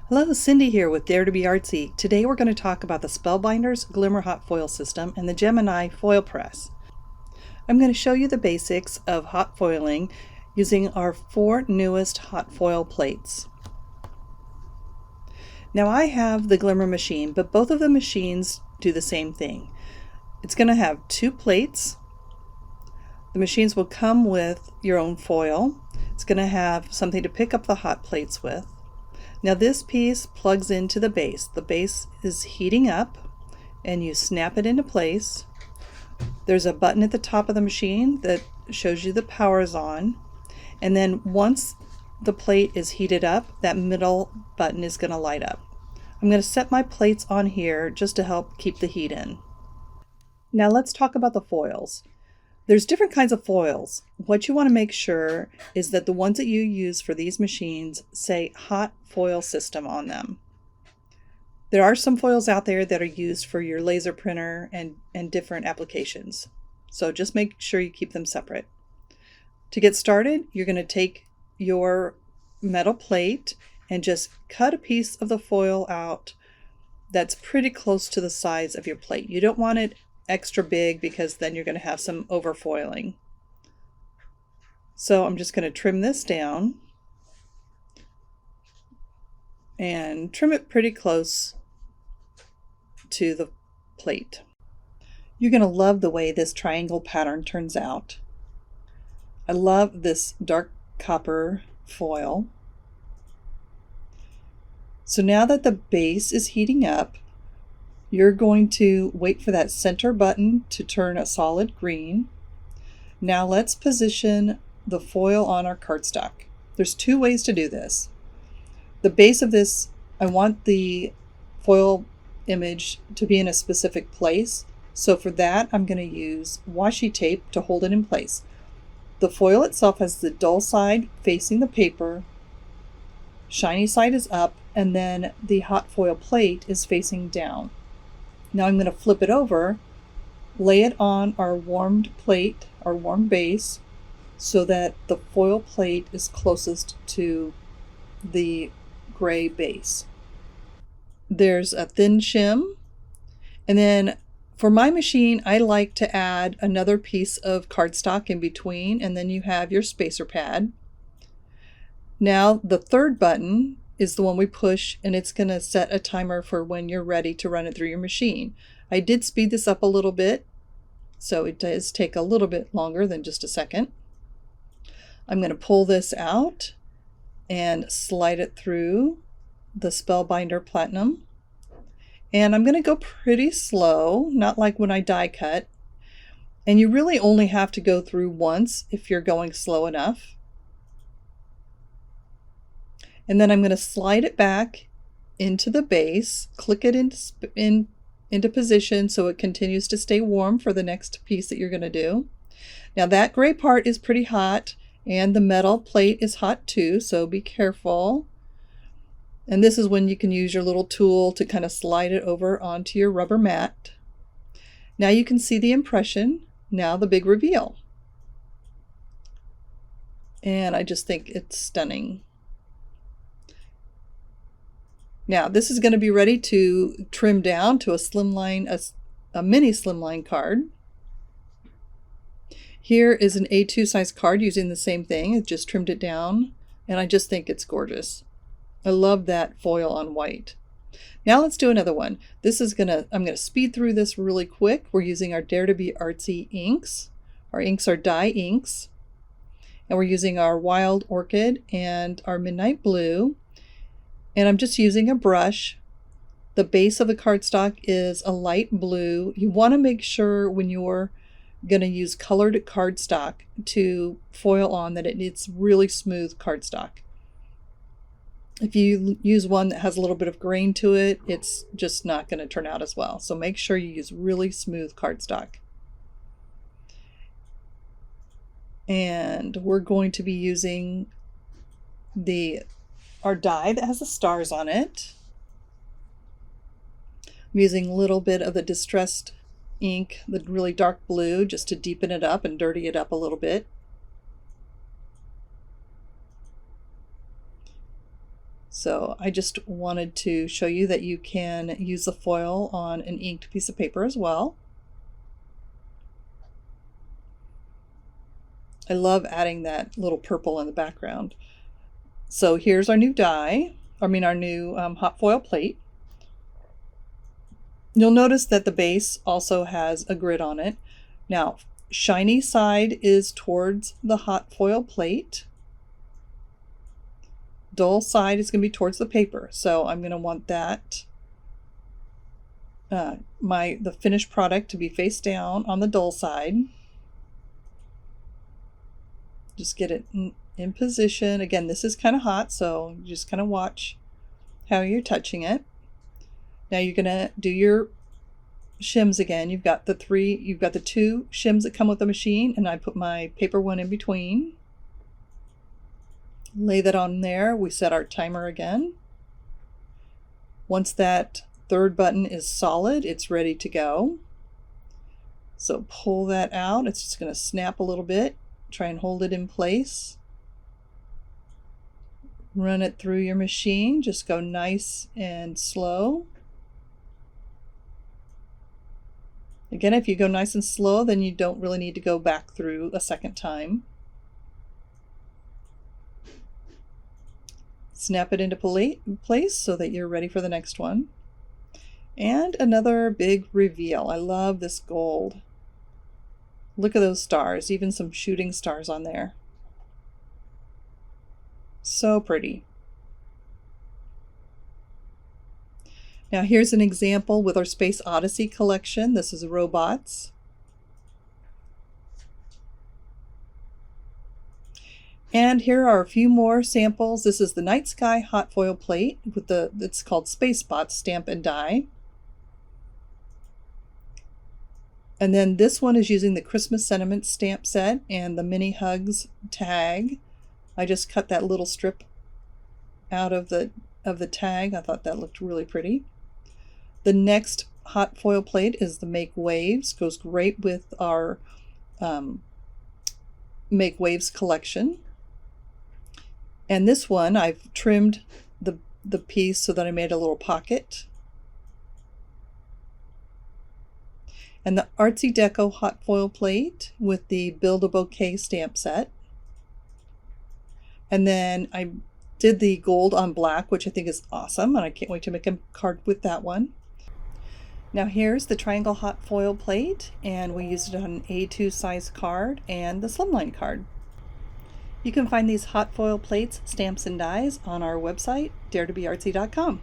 Hello, Cindy here with Dare to be Artsy. Today we're going to talk about the Spellbinders Glimmer hot foil system and the Gemini foil press. I'm going to show you the basics of hot foiling using our 4 newest hot foil plates. Now I have the Glimmer machine, but both of the machines do the same thing. It's going to have 2 plates. The machines will come with your own foil. It's going to have something to pick up the hot plates with. Now this piece plugs into the base. The base is heating up and you snap it into place. There's a button at the top of the machine that shows you the power is on. And then once the plate is heated up, that middle button is going to light up. I'm going to set my plates on here just to help keep the heat in. Now let's talk about the foils. There's different kinds of foils. What you want to make sure is that the ones that you use for these machines say hot foil system on them. There are some foils out there that are used for your laser printer and different applications. So just make sure you keep them separate. To get started, you're going to take your metal plate and just cut a piece of the foil out that's pretty close to the size of your plate. You don't want it extra big because then you're going to have some overfoiling. So I'm just going to trim this down and trim it pretty close to the plate. You're going to love the way this triangle pattern turns out. I love this dark copper foil. So now that the base is heating up, you're going to wait for that center button to turn a solid green. Now let's position the foil on our cardstock. There's 2 ways to do this. The base of this, I want the foil image to be in a specific place. So for that, I'm going to use washi tape to hold it in place. The foil itself has the dull side facing the paper, shiny side is up, and then the hot foil plate is facing down. Now I'm going to flip it over, lay it on our warmed plate, our warm base, so that the foil plate is closest to the gray base. There's a thin shim, and then for my machine I like to add another piece of cardstock in between, and then you have your spacer pad. Now the third button is the one we push, and it's going to set a timer for when you're ready to run it through your machine. I did speed this up a little bit, so it does take a little bit longer than just a second. I'm going to pull this out and slide it through the Spellbinder Platinum. And I'm going to go pretty slow, not like when I die cut. And you really only have to go through once if you're going slow enough. And then I'm going to slide it back into the base, click it into position so it continues to stay warm for the next piece that you're going to do. Now that gray part is pretty hot, and the metal plate is hot too, so be careful. And this is when you can use your little tool to kind of slide it over onto your rubber mat. Now you can see the impression, now the big reveal. And I just think it's stunning. Now this is going to be ready to trim down to a slimline, a mini slimline card. Here is an A2 size card using the same thing. I just trimmed it down, and I just think it's gorgeous. I love that foil on white. Now let's do another one. I'm gonna speed through this really quick. We're using our Dare to be Artsy inks. Our inks are dye inks, and we're using our Wild Orchid and our Midnight Blue. And I'm just using a brush. The base of the cardstock is a light blue. You want to make sure when you're going to use colored cardstock to foil on that it's really smooth cardstock. If you use one that has a little bit of grain to it, it's just not going to turn out as well. So make sure you use really smooth cardstock. And we're going to be using our die that has the stars on it. I'm using a little bit of the distressed ink, the really dark blue, just to deepen it up and dirty it up a little bit. So I just wanted to show you that you can use the foil on an inked piece of paper as well. I love adding that little purple in the background. So here's our new die, our new hot foil plate. You'll notice that the base also has a grid on it. Now, shiny side is towards the hot foil plate. Dull side is going to be towards the paper. So I'm going to want that, the finished product to be face down on the dull side. Just get it in position. Again, this is kind of hot, so just kind of watch how you're touching it. Now you're gonna do your shims again. You've got the two shims that come with the machine, and I put my paper one in between. Lay that on there. We set our timer again. Once that third button is solid, it's ready to go. So pull that out. It's just going to snap a little bit. Try and hold it in place. Run it through your machine. Just go nice and slow. Again, if you go nice and slow, then you don't really need to go back through a second time. Snap it into place so that you're ready for the next one. And another big reveal. I love this gold. Look at those stars, even some shooting stars on there. So pretty. Now here's an example with our Space Odyssey collection. This is robots. And here are a few more samples. This is the Night Sky hot foil plate with it's called Space Spots Stamp and Die. And then this one is using the Christmas Sentiment stamp set and the Mini Hugs tag. I just cut that little strip out of the tag. I thought that looked really pretty. The next hot foil plate is the Make Waves. Goes great with our Make Waves collection. And this one, I've trimmed the piece so that I made a little pocket. And the Artzy Deco hot foil plate with the Build a Bouquet stamp set. And then I did the gold on black, which I think is awesome, and I can't wait to make a card with that one. Now here's the triangle hot foil plate, and we used it on an A2 size card and the slimline card. You can find these hot foil plates, stamps, and dies on our website, daretobeartsy.com.